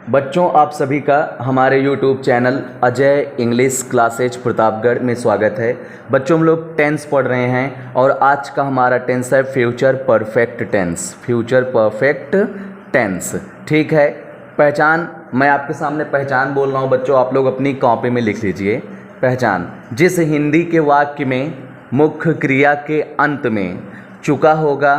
बच्चों, आप सभी का हमारे YouTube channel Ajay English classes Pratapgarh में स्वागत है। बच्चों, हम लोग टेंस पढ़ रहे हैं और आज का हमारा टेंस है future perfect tense. Future perfect tense, ठीक है। पहचान, मैं आपके सामने पहचान बोल रहा हूँ बच्चों, आप लोग अपनी कॉपी में लिख लीजिए। पहचान: जिस हिंदी के वाक्य में मुख्य क्रिया के अंत में चुका होगा,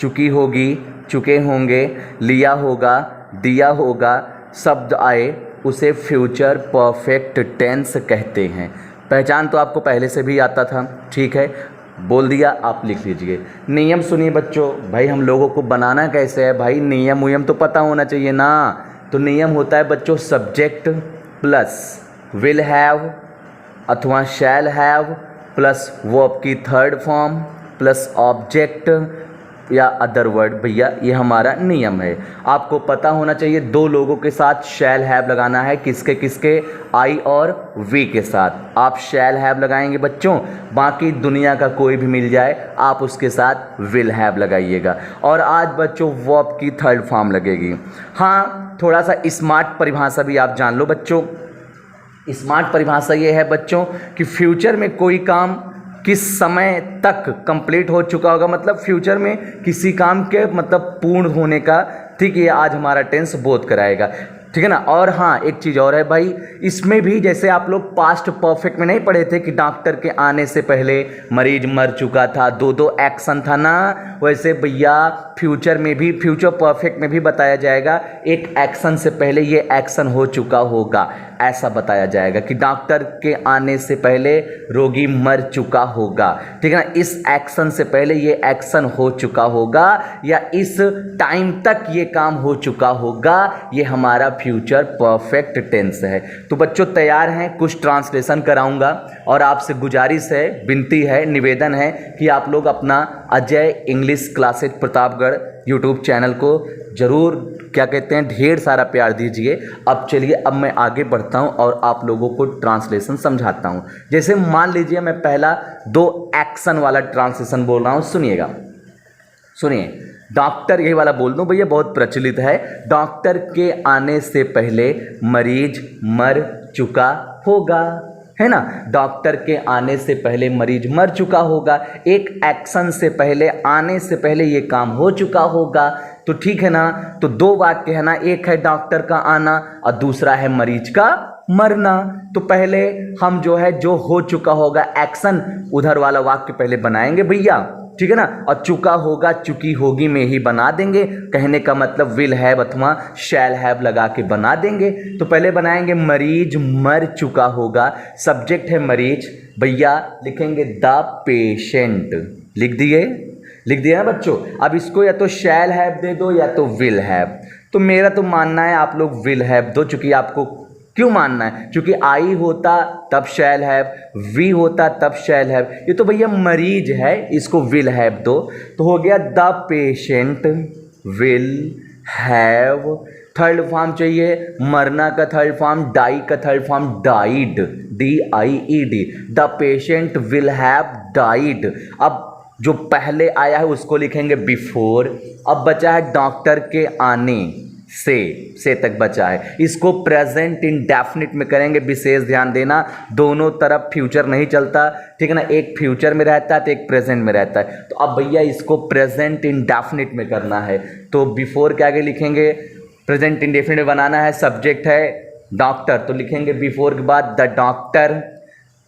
चुकी होगी, चुके होंगे, लिया होगा, दिया होगा शब्द आए उसे फ्यूचर परफेक्ट टेंस कहते हैं। पहचान तो आपको पहले से भी आता था, ठीक है, बोल दिया, आप लिख लीजिए। नियम सुनिए बच्चों, भाई हम लोगों को बनाना कैसे है भाई, नियम उयम तो पता होना चाहिए ना। तो नियम होता है बच्चों सब्जेक्ट प्लस विल हैव अथवा शैल हैव प्लस वर्ब की थर्ड फॉर्म प्लस ऑब्जेक्ट या अदर वर्ड। भैया ये हमारा नियम है, आपको पता होना चाहिए। दो लोगों के साथ शैल हैव लगाना है, किसके किसके, आई और वी के साथ आप शैल हैव लगाएंगे बच्चों। बाकी दुनिया का कोई भी मिल जाए आप उसके साथ विल हैव लगाइएगा। और आज बच्चों वर्ब की थर्ड फॉर्म लगेगी। हाँ, थोड़ा सा स्मार्ट परिभाषा भी आप जान लो बच्चों। स्मार्ट परिभाषा ये है बच्चों कि फ्यूचर में कोई काम किस समय तक कंप्लीट हो चुका होगा, मतलब फ्यूचर में किसी काम के मतलब पूर्ण होने का, ठीक है, ये आज हमारा टेंस बोध कराएगा, ठीक है ना। और हाँ, एक चीज़ और है भाई, इसमें भी जैसे आप लोग पास्ट परफेक्ट में नहीं पढ़े थे कि डॉक्टर के आने से पहले मरीज मर चुका था, दो एक्शन था ना, वैसे भैया फ्यूचर में भी, फ्यूचर परफेक्ट में भी बताया जाएगा एक एक्शन से पहले ये एक्शन हो चुका होगा, ऐसा बताया जाएगा कि डॉक्टर के आने से पहले रोगी मर चुका होगा, ठीक है ना। इस एक्शन से पहले ये एक्शन हो चुका होगा या इस टाइम तक ये काम हो चुका होगा, ये हमारा फ्यूचर परफेक्ट टेंस है। तो बच्चों तैयार हैं, कुछ ट्रांसलेशन कराऊंगा और आपसे गुजारिश है, विनती है, निवेदन है कि आप लोग अपना Ajay English classes Pratapgarh YouTube channel को जरूर, क्या कहते हैं, ढेर सारा प्यार दीजिए। अब चलिए, अब मैं आगे बढ़ता हूं और आप लोगों को ट्रांसलेशन समझाता हूं। जैसे मान लीजिए मैं पहला दो एक्शन वाला ट्रांसलेशन बोल रहा हूं, सुनिएगा, सुनिए। डॉक्टर, ये वाला बोल दूं भैया, बहुत प्रचलित है। डॉक्टर के आने से पहले मरीज मर चुका होगा, है ना। डॉक्टर के आने से पहले मरीज मर चुका होगा, एक एक्शन से पहले, आने से पहले ये काम हो चुका होगा, तो ठीक है ना। तो दो वाक्य है ना, एक है डॉक्टर का आना और दूसरा है मरीज का मरना। तो पहले हम जो है, जो हो चुका होगा एक्शन, उधर वाला वाक्य पहले बनाएंगे भैया, ठीक है ना। और चुका होगा, चुकी होगी में ही बना देंगे, कहने का मतलब विल हैव अथवा शैल हैव लगा के बना देंगे। तो पहले बनाएंगे मरीज मर चुका होगा, सब्जेक्ट है मरीज, भैया लिखेंगे द पेशेंट, लिख दिए, लिख दिया ना बच्चों। अब इसको या तो शैल हैव दे दो या तो विल हैव। तो मेरा तो मानना है आप लोग विल हैव दो, चूंकि आपको क्यों मानना है, क्योंकि आई होता तब शैल हैव, वी होता तब शैल हैव, ये तो भैया मरीज है, इसको विल हैव दो। तो हो गया the patient will have, third form चाहिए, मरना का थर्ड फॉर्म, डाई का third form died, DIED, the patient will have died. अब जो पहले आया है उसको लिखेंगे बिफोर। अब बचा है डॉक्टर के आने से तक बचा है, इसको प्रेजेंट इंडेफिनिट में करेंगे। विशेष ध्यान देना, दोनों तरफ फ्यूचर नहीं चलता, ठीक है ना, एक फ्यूचर में रहता है तो एक प्रेजेंट में रहता है। तो अब भैया इसको प्रेजेंट इंडेफिनिट में करना है, तो बिफोर के आगे लिखेंगे, प्रेजेंट इंडेफिनिट में बनाना है, सब्जेक्ट है डॉक्टर, तो लिखेंगे बिफोर के बाद द डॉक्टर,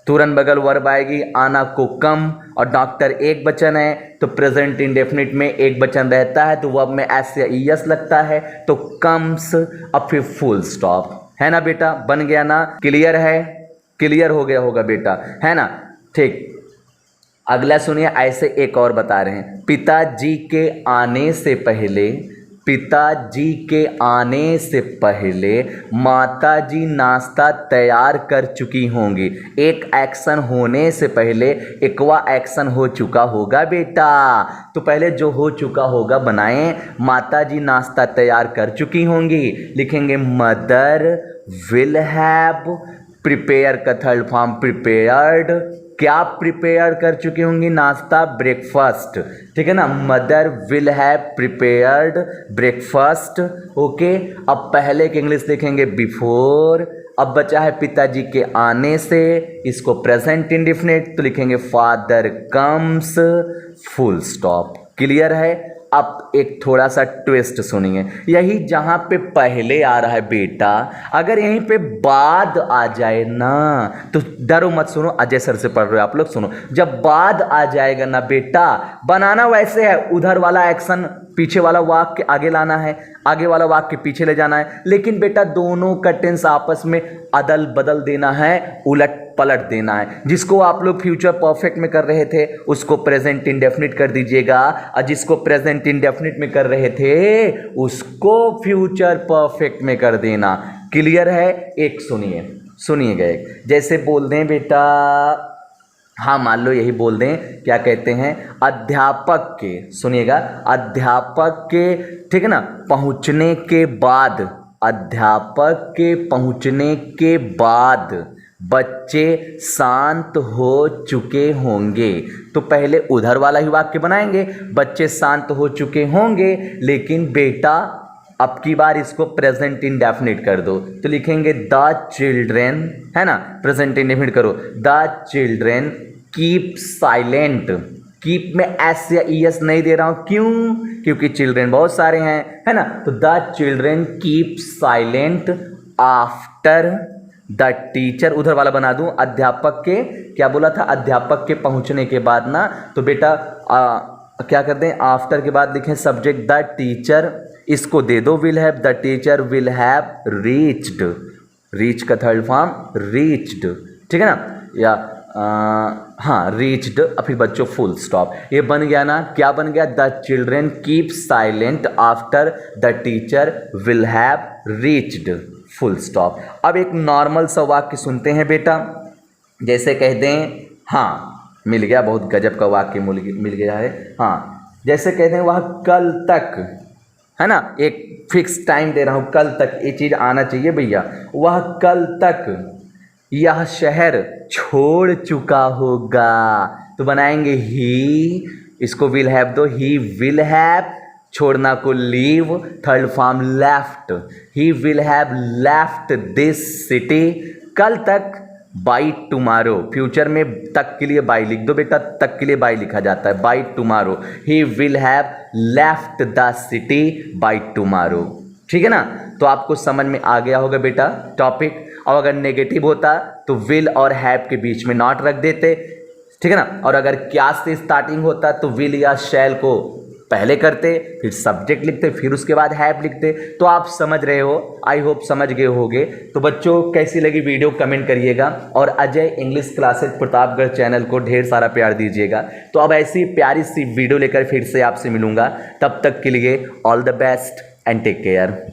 तुरंत बगल वर्ब आएगी, आना को कम, और डॉक्टर एक वचन है तो प्रेजेंट इंडेफिनिट में एक वचन रहता है, तो वर्ब में एस या ईएस लगता है, तो कम्स, अब फिर फुल स्टॉप, है ना बेटा, बन गया ना, क्लियर है, क्लियर हो गया होगा बेटा, है ना, ठीक। अगला सुनिए, ऐसे एक और बता रहे हैं, पिताजी के आने से पहले, पिताजी के आने से पहले माताजी नाश्ता तैयार कर चुकी होंगी। एक एक्शन होने से पहले एकवा एक्शन हो चुका होगा बेटा, तो पहले जो हो चुका होगा बनाएं, माताजी नाश्ता तैयार कर चुकी होंगी, लिखेंगे मदर विल हैव, प्रिपेयर का थर्ड फॉर्म प्रिपेयर्ड, क्या प्रिपेयर कर चुकी होंगी? नाश्ता, ब्रेकफास्ट, ठीक है ना। Mother will have prepared breakfast. Okay, अब पहले की इंग्लिश देखेंगे बिफोर। अब बचा है पिताजी के आने से, इसको प्रेजेंट इंडेफिनिट, तो लिखेंगे father comes, full stop. Clear है। अब एक थोड़ा सा ट्विस्ट सुनिए, यही जहां पे पहले आ रहा है बेटा, अगर यहीं पे बाद आ जाए ना तो डरो मत, सुनो अजय सर से पढ़ रहे हो आप लोग, सुनो। जब बाद आ जाएगा ना बेटा, बनाना वैसे है, उधर वाला एक्शन पीछे वाला वाक्य आगे लाना है, आगे वाला वाक्य पीछे ले जाना है, लेकिन बेटा दोनों का टेंस आपस में अदल बदल देना है, उलट पलट देना है। जिसको आप लोग फ्यूचर परफेक्ट में कर रहे थे उसको प्रेजेंट इंडेफिनिट कर दीजिएगा, और जिसको प्रेजेंट इंडेफिनिट में कर रहे थे उसको फ्यूचर परफेक्ट में कर देना। क्लियर है। एक सुनिएगा, एक जैसे बोल दें बेटा, हाँ मान लो यही बोल दें, क्या कहते हैं, अध्यापक के, सुनिएगा, अध्यापक के, ठीक है ना, पहुंचने के बाद, अध्यापक के पहुंचने के बाद बच्चे शांत हो चुके होंगे। तो पहले उधर वाला ही वाक्य बनाएंगे, बच्चे शांत हो चुके होंगे, लेकिन बेटा अब की बार इसको प्रेजेंट इंडेफिनिट कर दो, तो लिखेंगे द चिल्ड्रेन, है ना, प्रेजेंट इंडेफिनिट करो, the children keep silent. Keep में एस या ईएस नहीं दे रहा हूं, क्यों? क्योंकि चिल्ड्रेन बहुत सारे हैं, है ना। तो the children keep silent after the teacher, उधर वाला बना दूं, अध्यापक के, क्या बोला था, अध्यापक के पहुंचने के बाद ना, तो बेटा क्या करते हैं, आफ्टर के बाद लिखें सब्जेक्ट द टीचर, इसको दे दो will have, the teacher will have reached, reach का थर्ड फॉर्म रीच्ड, ठीक है ना, या हाँ रीच्ड, फिर बच्चों फुल स्टॉप। ये बन गया ना, क्या बन गया, the children keep silent after the teacher will have reached, full stop. अब एक नॉर्मल सा वाक्य सुनते हैं बेटा, जैसे कह दें, हाँ मिल गया, बहुत गजब का वाक्य मिल गया है, हाँ जैसे कहते हैं वह कल तक, है ना, एक फिक्स टाइम दे रहा हूँ, कल तक ये चीज़ आना चाहिए भैया, वह कल तक यह शहर छोड़ चुका होगा, तो बनाएंगे ही, इसको विल हैव दो, ही विल हैव, छोड़ना को leave, third form left, he will have left this city, कल तक, बाई टुमारो, फ्यूचर में तक के लिए बाई लिख दो बेटा, तक के लिए बाई लिखा जाता है, by tomorrow, he will have left the city by tomorrow. ठीक है ना, तो आपको समझ में आ गया होगा बेटा टॉपिक। और अगर नेगेटिव होता तो विल और हैव के बीच में नॉट रख देते, ठीक है ना, और अगर क्या से स्टार्टिंग होता तो विल या शैल को पहले करते, फिर सब्जेक्ट लिखते, फिर उसके बाद हैव लिखते। तो आप समझ रहे हो, आई होप समझ गए होगे। तो बच्चों कैसी लगी वीडियो कमेंट करिएगा, और Ajay English classes Pratapgarh channel को ढेर सारा प्यार दीजिएगा। तो अब ऐसी प्यारी सी वीडियो लेकर फिर से आपसे मिलूंगा, तब तक के लिए all the best and take care.